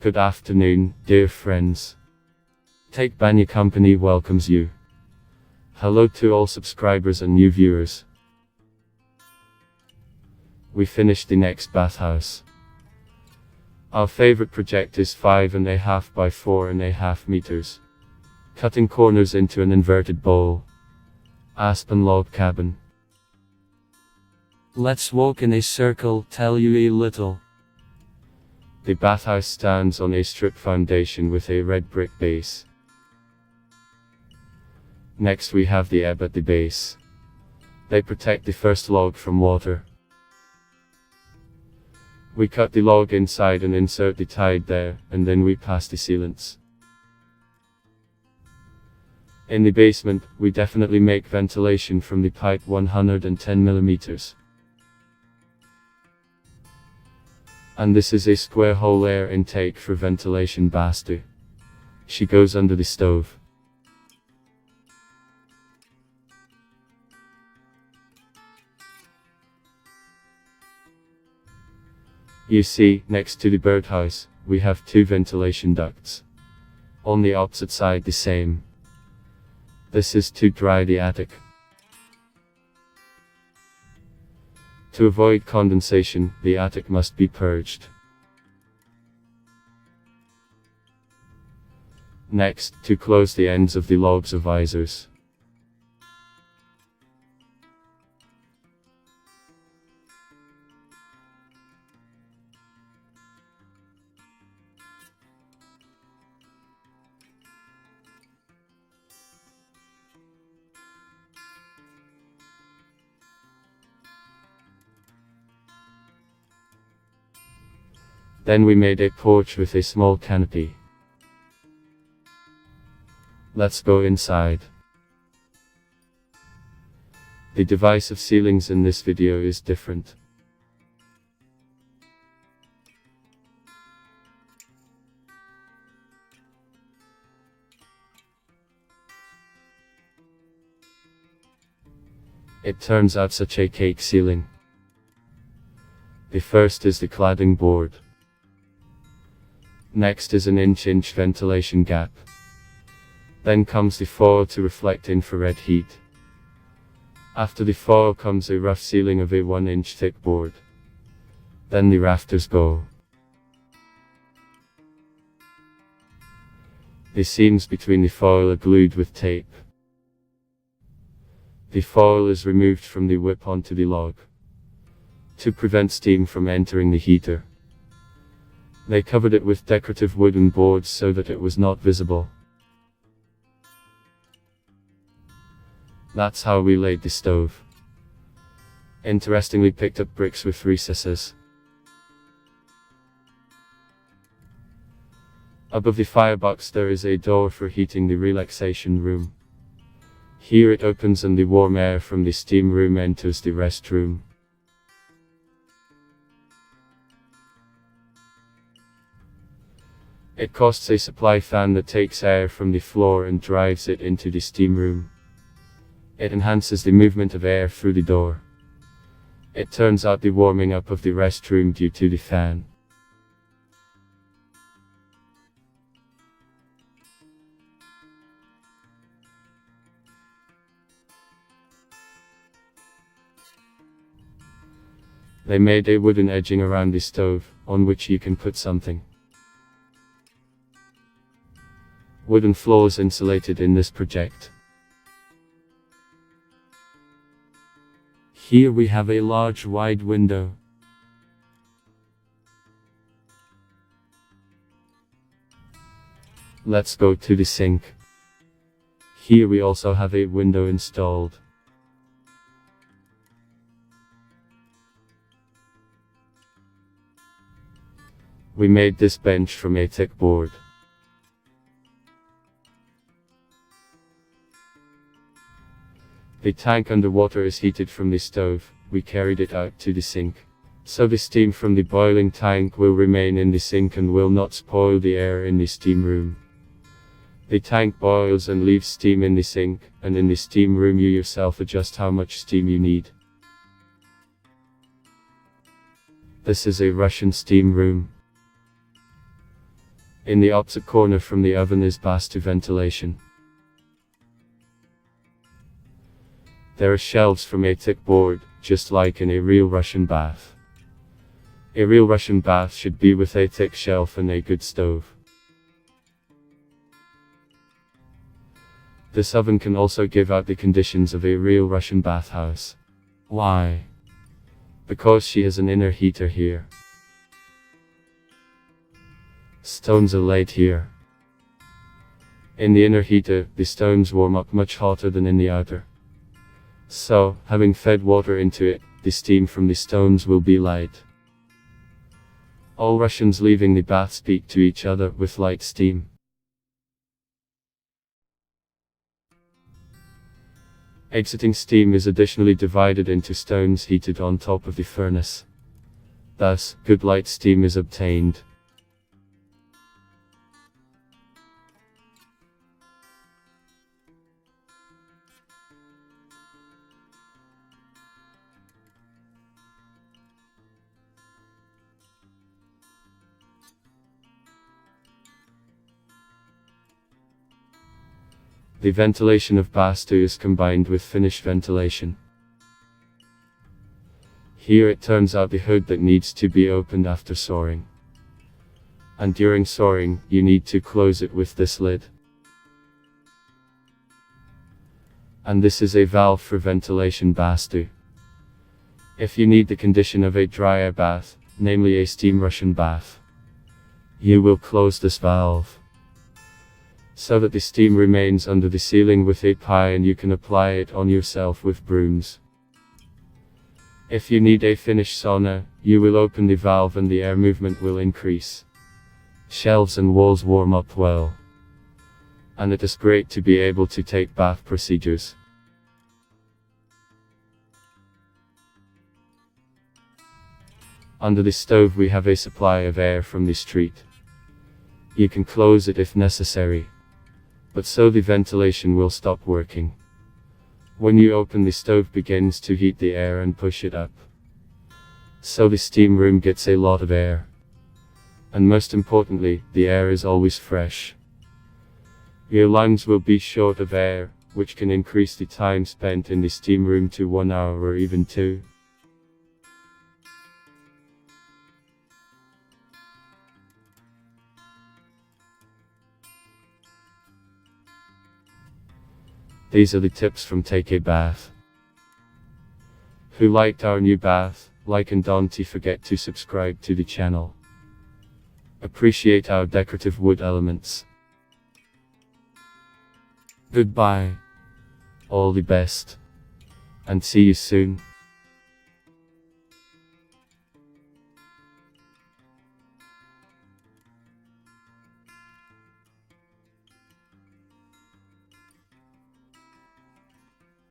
Good afternoon, dear friends. Take Banya Company welcomes you. Hello to all subscribers and new viewers. We finished the next bathhouse. Our favorite project is 5.5 by 4.5 meters. Cutting corners into an inverted bowl. Aspen log cabin. Let's walk in a circle, tell you a little. The bathhouse stands on a strip foundation with a red brick base. Next we have the ebb at the base. They protect the first log from water. We cut the log inside and insert the tide there, and then we pass the sealants. In the basement, we definitely make ventilation from the pipe 110 millimeters. And this is a square hole air intake for ventilation Bastu. She goes under the stove. You see, next to the birdhouse, we have two ventilation ducts. On the opposite side the same. This is to dry the attic. To avoid condensation, the attic must be purged. Next, to close the ends of the logs of visors. Then we made a porch with a small canopy. Let's go inside. The device of ceilings in this video is different. It turns out such a cake ceiling. The first is the cladding board. Next is an inch ventilation gap. Then comes the foil to reflect infrared heat. After the foil comes a rough ceiling of a 1-inch thick board. Then the rafters go. The seams between the foil are glued with tape. The foil is removed from the whip onto the log, to prevent steam from entering the heater. They covered it with decorative wooden boards so that it was not visible. That's how we laid the stove. Interestingly picked up bricks with recesses. Above the firebox there is a door for heating the relaxation room. Here it opens and the warm air from the steam room enters the restroom. It costs a supply fan that takes air from the floor and drives it into the steam room. It enhances the movement of air through the door. It turns out the warming up of the restroom due to the fan. They made a wooden edging around the stove, on which you can put something. Wooden floors insulated in this project. Here we have a large wide window. Let's go to the sink. Here we also have a window installed. We made this bench from a thick board. The tank underwater is heated from the stove. We carried it out to the sink. So the steam from the boiling tank will remain in the sink and will not spoil the air in the steam room. The tank boils and leaves steam in the sink, and in the steam room you yourself adjust how much steam you need. This is a Russian steam room. In the opposite corner from the oven is bath to ventilation. There are shelves from a thick board, just like in a real Russian bath. A real Russian bath should be with a thick shelf and a good stove. This oven can also give out the conditions of a real Russian bathhouse. Why? Because she has an inner heater here. Stones are laid here. In the inner heater, the stones warm up much hotter than in the outer. So, having fed water into it, the steam from the stones will be light. All Russians leaving the bath speak to each other with light steam. Exiting steam is additionally divided into stones heated on top of the furnace. Thus, good light steam is obtained. The ventilation of bath is combined with finish ventilation. Here it turns out the hood that needs to be opened after soaring. And during soaring, you need to close it with this lid. And this is a valve for ventilation bath. If you need the condition of a dry air bath, namely a steam Russian bath, you will close this valve, so that the steam remains under the ceiling with a pie and you can apply it on yourself with brooms. If you need a finished sauna, you will open the valve and the air movement will increase. Shelves and walls warm up well. And it is great to be able to take bath procedures. Under the stove we have a supply of air from the street. You can close it if necessary, but so the ventilation will stop working. When you open, the stove begins to heat the air and push it up. So the steam room gets a lot of air. And most importantly, the air is always fresh. Your lungs will be short of air, which can increase the time spent in the steam room to 1 hour or even 2. These are the tips from Take a Bath. Who liked our new bath, like and don't forget to subscribe to the channel. Appreciate our decorative wood elements. Goodbye. All the best. And see you soon.